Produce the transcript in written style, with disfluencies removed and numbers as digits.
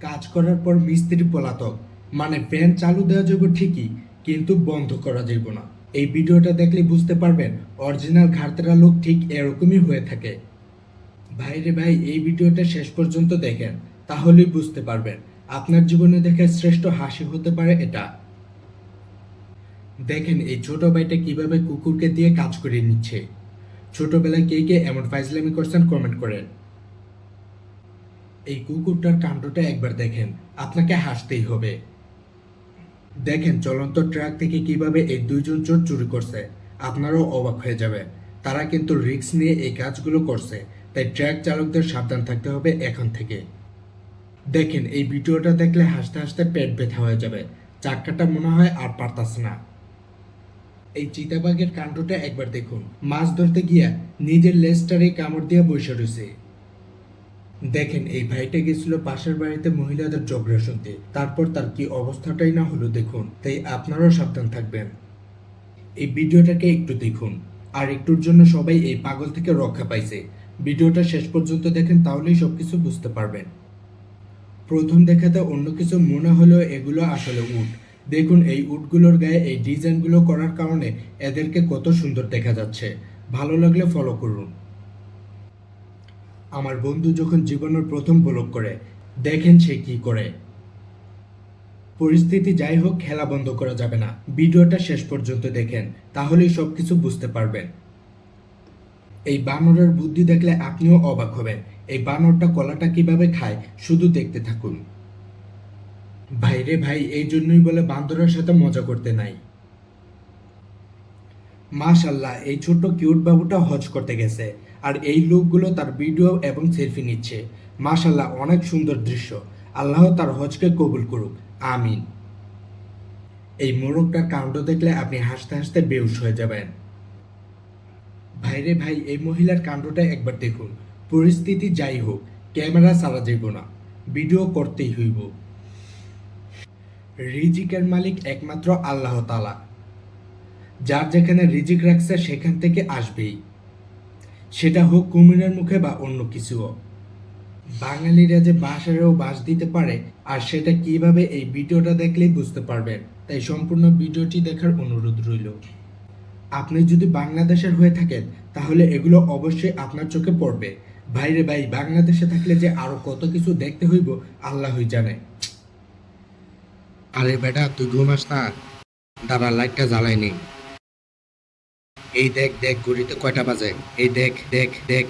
কাজ করার পর মিস্ত্রি পলাতক, মানে ফ্যান চালু দেওয়া যাবে ঠিকই, কিন্তু বন্ধ করা যাবে না। এই ভিডিওটা দেখলে বুঝতে পারবেন অরিজিনাল ঘাড়তেরা লোক ঠিক এরকমই হয়ে থাকে। ভাইরে ভাই, এই ভিডিওটা শেষ পর্যন্ত দেখেন, তাহলেই বুঝতে পারবেন আপনার জীবনে দেখে শ্রেষ্ঠ হাসি হতে পারে এটা। দেখেন এই ছোট ভাইটা কিভাবে কুকুরকে দিয়ে কাজ করিয়ে নিচ্ছে। ছোটবেলায় কে কে এমন ফাইজলামি করছেন কমেন্ট করেন। এই কুকুরটার কাণ্ডটা একবার দেখেন, আপনাকে হাসতেই হবে। দেখেন চলন্ত ট্রাক থেকে কিভাবে এই দুইজন চোর চুরি করছে, আপনারাও অবাক হয়ে যাবে। তারা কিন্তু রিস্ক নিয়ে এই কাজগুলো করছে, তাই ট্রাক চালকদের সাবধান থাকতে হবে এখন থেকে। দেখেন এই ভিডিওটা দেখলে হাসতে হাসতে পেট ব্যথা হয়ে যাবে, চাক্কাটা মনে হয় আর পারতাছে না। এই চিতাবাঘের কাণ্ডটা একবার দেখুন, মাছ ধরতে গিয়া নিজের লেজটারে কামড় দিয়ে বসে রয়েছে। দেখেন এই ভাইটা গেছিল পাশের বাড়িতে মহিলাদের ঝগড়া শুনতে, তারপর তার কি অবস্থাটাই না হলো দেখুন। তাই আপনারাও সাবধান থাকবেন। এই ভিডিওটাকে একটু দেখুন, আর একটুর জন্য সবাই এই পাগল থেকে রক্ষা পাইছে। ভিডিওটা শেষ পর্যন্ত দেখেন, তাহলেই সবকিছু বুঝতে পারবেন। প্রথম দেখাতে অন্য কিছু মনে হলেও এগুলো আসলে উট। দেখুন এই উটগুলোর গায়ে এই ডিজাইনগুলো করার কারণে এদেরকে কত সুন্দর দেখা যাচ্ছে। ভালো লাগলে ফলো করুন। আমার বন্ধু যখন জীবনের প্রথম ব্লগ করে, দেখেন সে কি করে। পরিস্থিতি যাই হোক, খেলা বন্ধ করা যাবে না। ভিডিওটা শেষ পর্যন্ত দেখেন, তাহলেই সবকিছু বুঝতে পারবেন। এই বানরের বুদ্ধি দেখলে আপনিও অবাক হবেন। এই বানরটা কলাটা কিভাবে খায় শুধু দেখতে থাকুন। ভাইরে ভাই, এই জন্যই বলে বান্দরের সাথে মজা করতে নাই। মাশাল্লাহ, এই ছোট্ট কিউট বাবুটা হজ করতে গেছে, আর এই লোকগুলো তার ভিডিও এবং সেলফি নিচ্ছে। মাশাল্লাহ, অনেক সুন্দর দৃশ্য। আল্লাহ তার হজকে কবুল করুক, আমিন। এই মোরগটার কাণ্ড দেখলে আপনি হাসতে হাসতে বেহুশ হয়ে যাবেন। ভাইরে ভাই, এই মহিলার কাণ্ডটা একবার দেখুন। পরিস্থিতি যাই হোক, ক্যামেরা ছাড়া যাইব না, ভিডিও করতেই হইব। রিজিকের মালিক একমাত্র আল্লাহ তাআলা। যার যেখানে রিজিক রাখছে সেখান থেকে আসবেই, সেটা হোক কুমিরের মুখে বা অন্য কিছুও। বাঙালিরা যে বাঁশেরও বাঁশ দিতে পারে, আর সেটা কিভাবে এই ভিডিওটা দেখলেই বুঝতে পারবেন। তাই সম্পূর্ণ ভিডিওটি দেখার অনুরোধ রইল। আপনি যদি বাংলাদেশের হয়ে থাকেন তাহলে এগুলো অবশ্যই আপনার চোখে পড়বে। ভাইরে ভাই, বাংলাদেশে থাকলে যে আরো কত কিছু দেখতে হইব আল্লাহই জানে। আরে বেটা, তুই ঘুমাস না? দাঁড়া, লাইটটা জ্বালাইনি। এই দেখ দেখ, ঘড়িতে কয়টা বাজে? এই দেখ দেখ দেখ।